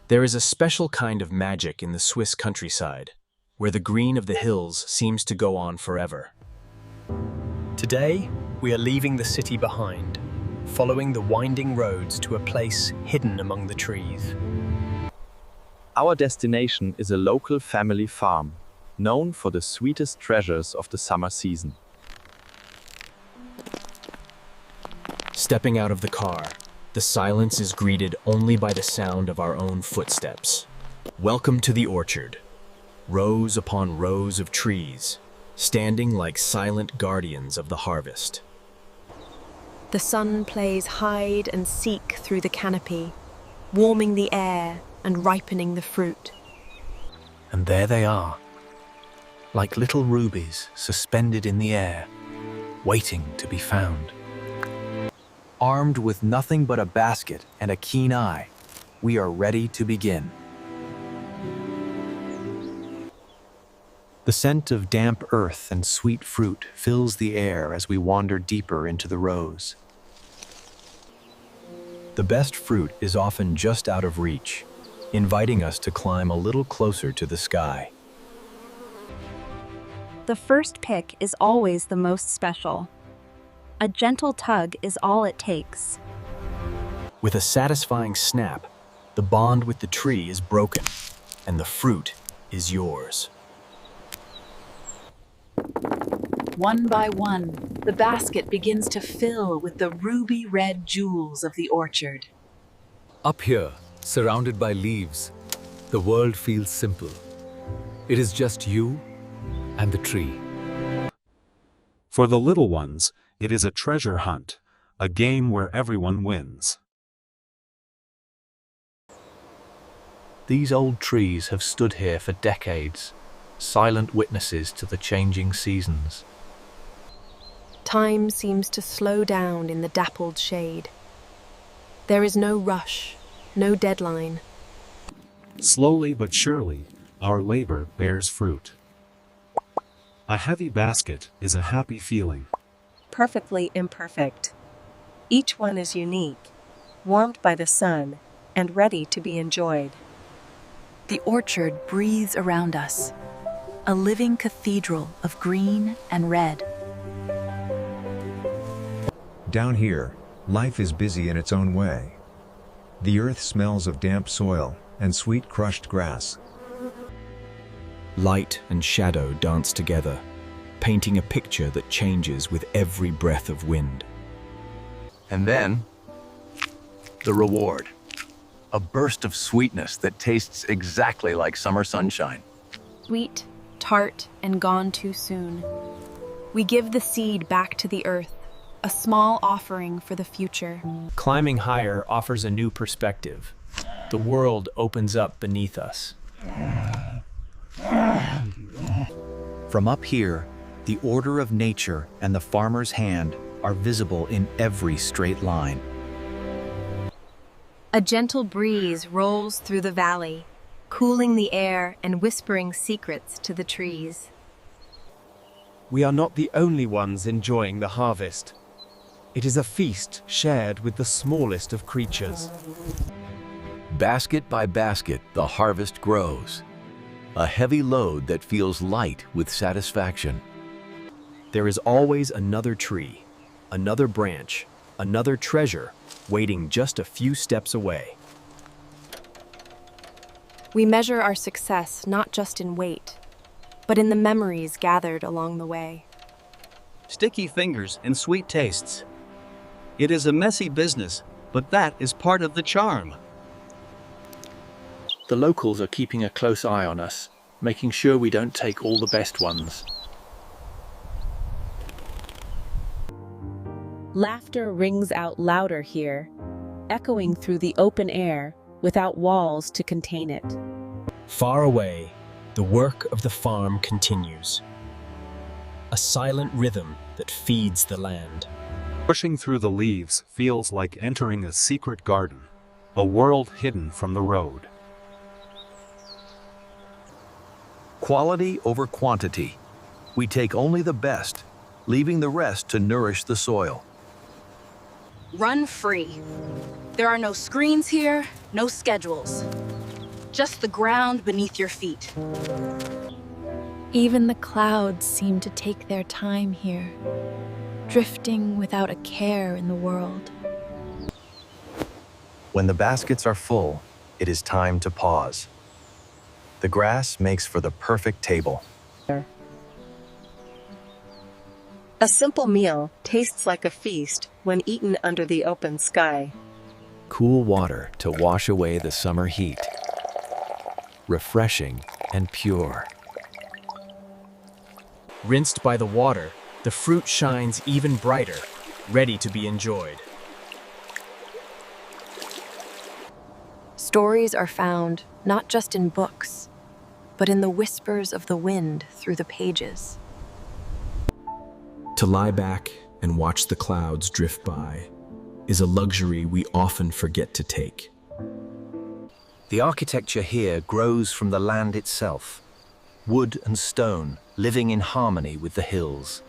There is a special kind of magic in the Swiss countryside, where the green of the hills seems to go on forever. Today, we are leaving the city behind, following the winding roads to a place hidden among the trees. Our destination is a local family farm, known for the sweetest treasures of the summer season. Stepping out of the car, the silence is greeted only by the sound of our own footsteps. Welcome to the orchard. Rows upon rows of trees, standing like silent guardians of the harvest. The sun plays hide and seek through the canopy, warming the air and ripening the fruit. And there they are, like little rubies suspended in the air, waiting to be found. Armed with nothing but a basket and a keen eye, we are ready to begin. The scent of damp earth and sweet fruit fills the air as we wander deeper into the rows. The best fruit is often just out of reach, inviting us to climb a little closer to the sky. The first pick is always the most special. A gentle tug is all it takes. With a satisfying snap, the bond with the tree is broken, and the fruit is yours. One by one, the basket begins to fill with the ruby red jewels of the orchard. Up here, surrounded by leaves, the world feels simple. It is just you and the tree. For the little ones, it is a treasure hunt, a game where everyone wins. These old trees have stood here for decades, silent witnesses to the changing seasons. Time seems to slow down in the dappled shade. There is no rush, no deadline. Slowly but surely, our labor bears fruit. A heavy basket is a happy feeling. Perfectly imperfect. Each one is unique, warmed by the sun, and ready to be enjoyed. The orchard breathes around us, a living cathedral of green and red. Down here, life is busy in its own way. The earth smells of damp soil and sweet crushed grass. Light and shadow dance together, painting a picture that changes with every breath of wind. And then, the reward. A burst of sweetness that tastes exactly like summer sunshine. Sweet, tart, and gone too soon. We give the seed back to the earth, a small offering for the future. Climbing higher offers a new perspective. The world opens up beneath us. From up here, the order of nature and the farmer's hand are visible in every straight line. A gentle breeze rolls through the valley, cooling the air and whispering secrets to the trees. We are not the only ones enjoying the harvest. It is a feast shared with the smallest of creatures. Basket by basket, the harvest grows. A heavy load that feels light with satisfaction. There is always another tree, another branch, another treasure waiting just a few steps away. We measure our success not just in weight, but in the memories gathered along the way. Sticky fingers and sweet tastes. It is a messy business, but that is part of the charm. The locals are keeping a close eye on us, making sure we don't take all the best ones. Laughter rings out louder here, echoing through the open air without walls to contain it. Far away, the work of the farm continues. A silent rhythm that feeds the land. Pushing through the leaves feels like entering a secret garden, a world hidden from the road. Quality over quantity. We take only the best, leaving the rest to nourish the soil. Run free. There are no screens here, no schedules. just the ground beneath your feet. Even the clouds seem to take their time here, drifting without a care in the world. When the baskets are full, it is time to pause. The grass makes for the perfect table. A simple meal tastes like a feast when eaten under the open sky. Cool water to wash away the summer heat. Refreshing and pure. Rinsed by the water, the fruit shines even brighter, ready to be enjoyed. Stories are found not just in books, but in the whispers of the wind through the pages. To lie back and watch the clouds drift by is a luxury we often forget to take. The architecture here grows from the land itself. Wood and stone living in harmony with the hills.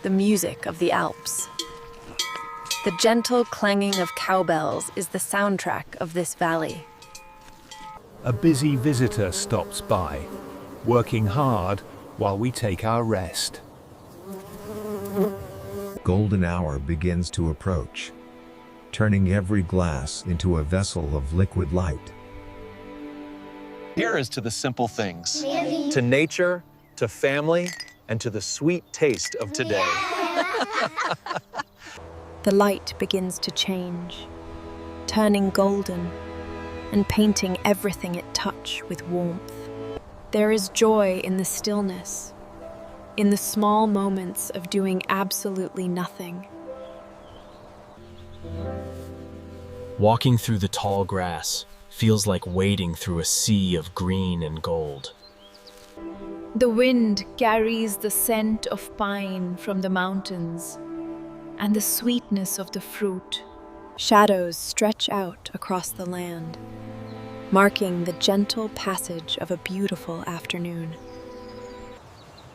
The music of the Alps. The gentle clanging of cowbells is the soundtrack of this valley. A busy visitor stops by, working hard while we take our rest. Golden hour begins to approach, turning every glass into a vessel of liquid light. Here is to the simple things, to nature, to family, and to the sweet taste of today. The light begins to change, turning golden and painting everything it touches with warmth. There is joy in the stillness, in the small moments of doing absolutely nothing. Walking through the tall grass feels like wading through a sea of green and gold. The wind carries the scent of pine from the mountains and the sweetness of the fruit. Shadows stretch out across the land, marking the gentle passage of a beautiful afternoon.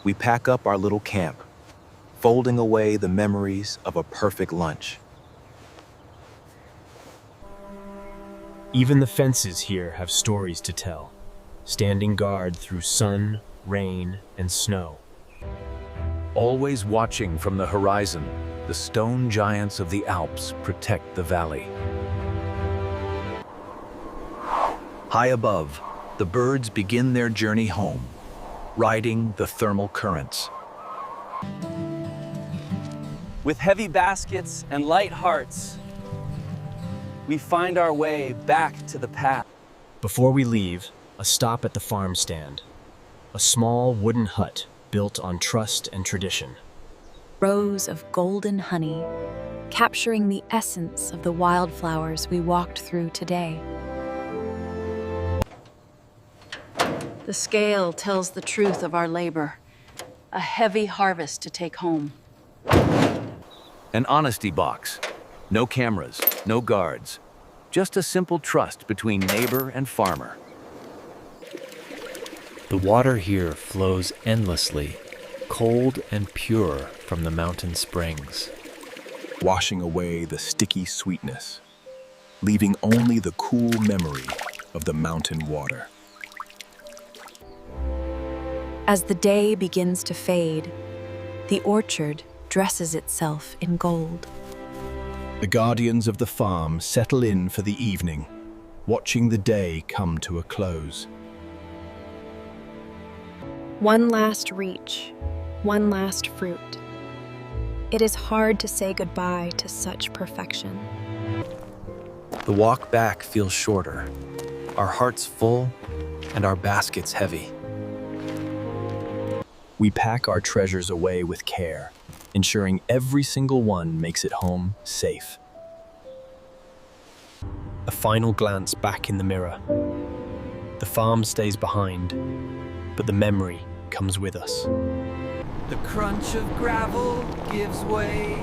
We pack up our little camp, folding away the memories of a perfect lunch. Even the fences here have stories to tell, standing guard through sun, rain, and snow. Always watching from the horizon, the stone giants of the Alps protect the valley. High above, the birds begin their journey home, riding the thermal currents. With heavy baskets and light hearts, we find our way back to the path. Before we leave, a stop at the farm stand, a small wooden hut built on trust and tradition. Rows of golden honey, capturing the essence of the wildflowers we walked through today. The scale tells the truth of our labor. A heavy harvest to take home. An honesty box. No cameras, no guards. Just a simple trust between neighbor and farmer. The water here flows endlessly, cold and pure from the mountain springs, washing away the sticky sweetness, leaving only the cool memory of the mountain water. As the day begins to fade, the orchard dresses itself in gold. The guardians of the farm settle in for the evening, watching the day come to a close. One last reach, one last fruit. It is hard to say goodbye to such perfection. The walk back feels shorter, our hearts full, and our baskets heavy. We pack our treasures away with care, ensuring every single one makes it home safe. A final glance back in the mirror. The farm stays behind, but the memory comes with us. The crunch of gravel gives way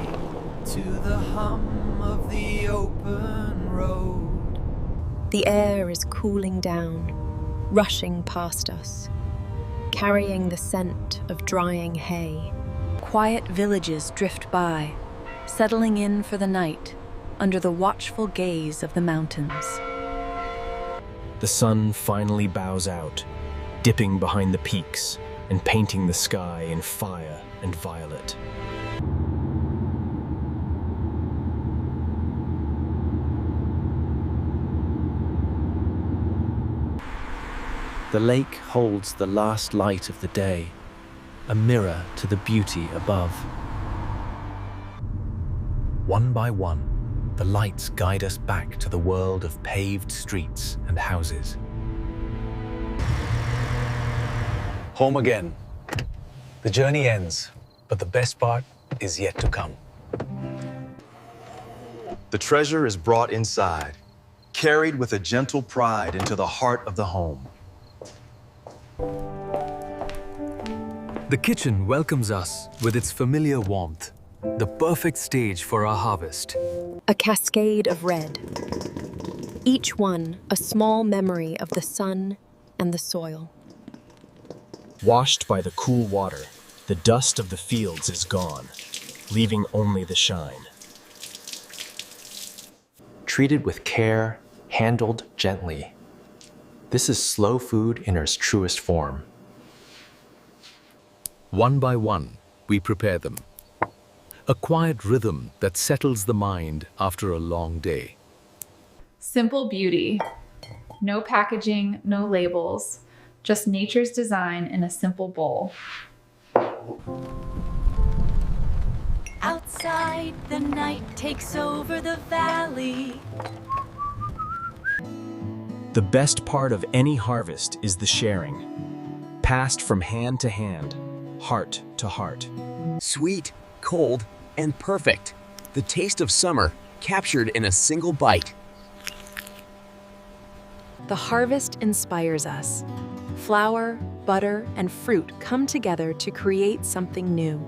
to the hum of the open road. The air is cooling down, rushing past us, carrying the scent of drying hay. Quiet villages drift by, settling in for the night under the watchful gaze of the mountains. The sun finally bows out, dipping behind the peaks and painting the sky in fire and violet. The lake holds the last light of the day, a mirror to the beauty above. One by one, the lights guide us back to the world of paved streets and houses. Home again. The journey ends, but the best part is yet to come. The treasure is brought inside, carried with a gentle pride into the heart of the home. The kitchen welcomes us with its familiar warmth, the perfect stage for our harvest. A cascade of red. Each one a small memory of the sun and the soil. Washed by the cool water, the dust of the fields is gone, leaving only the shine. Treated with care, handled gently. This is slow food in its truest form. One by one, we prepare them. A quiet rhythm that settles the mind after a long day. Simple beauty. No packaging, no labels, just nature's design in a simple bowl. Outside, the night takes over the valley. The best part of any harvest is the sharing, passed from hand to hand, heart to heart. Sweet, cold, and perfect. The taste of summer captured in a single bite. The harvest inspires us. Flour, butter, and fruit come together to create something new.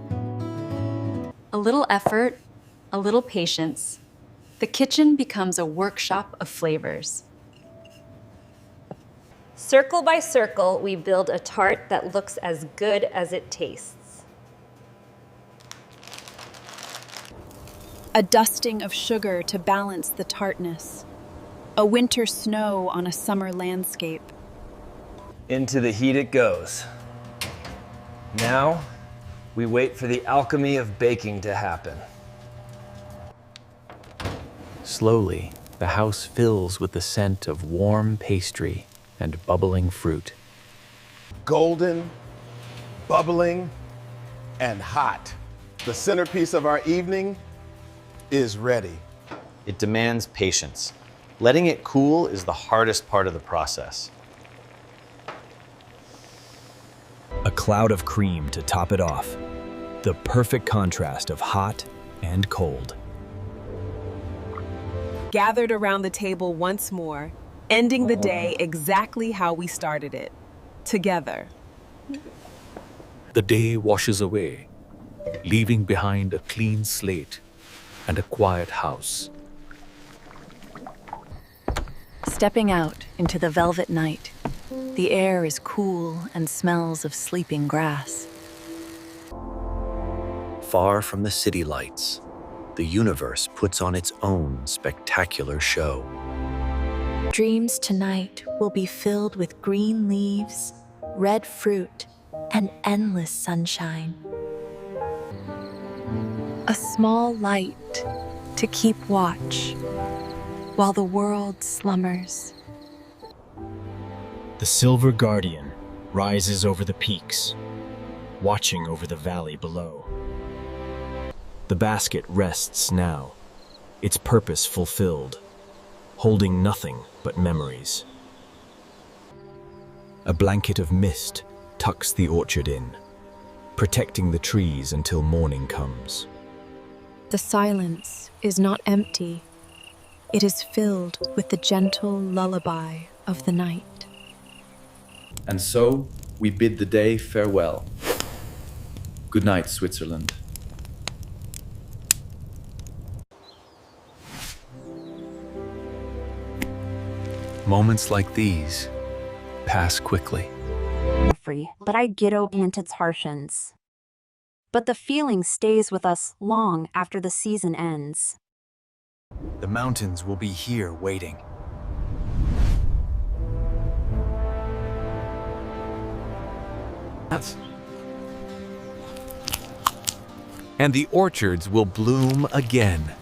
A little effort, a little patience. The kitchen becomes a workshop of flavors. Circle by circle, we build a tart that looks as good as it tastes. A dusting of sugar to balance the tartness. A winter snow on a summer landscape. Into the heat it goes. Now, we wait for the alchemy of baking to happen. Slowly, the house fills with the scent of warm pastry and bubbling fruit. Golden, bubbling, and hot. The centerpiece of our evening is ready. It demands patience. Letting it cool is the hardest part of the process. A cloud of cream to top it off. The perfect contrast of hot and cold. Gathered around the table once more, ending the day exactly how we started it, together. The day washes away, leaving behind a clean slate and a quiet house. Stepping out into the velvet night, the air is cool and smells of sleeping grass. Far from the city lights, the universe puts on its own spectacular show. Dreams tonight will be filled with green leaves, red fruit, and endless sunshine. A small light to keep watch while the world slumbers. The silver guardian rises over the peaks, watching over the valley below. The basket rests now, its purpose fulfilled, holding nothing but memories. A blanket of mist tucks the orchard in, protecting the trees until morning comes. The silence is not empty. It is filled with the gentle lullaby of the night. And so, we bid the day farewell. Good night, Switzerland. Moments like these pass quickly. But I ghetto into Tartians. But the feeling stays with us long after the season ends. The mountains will be here waiting. And the orchards will bloom again.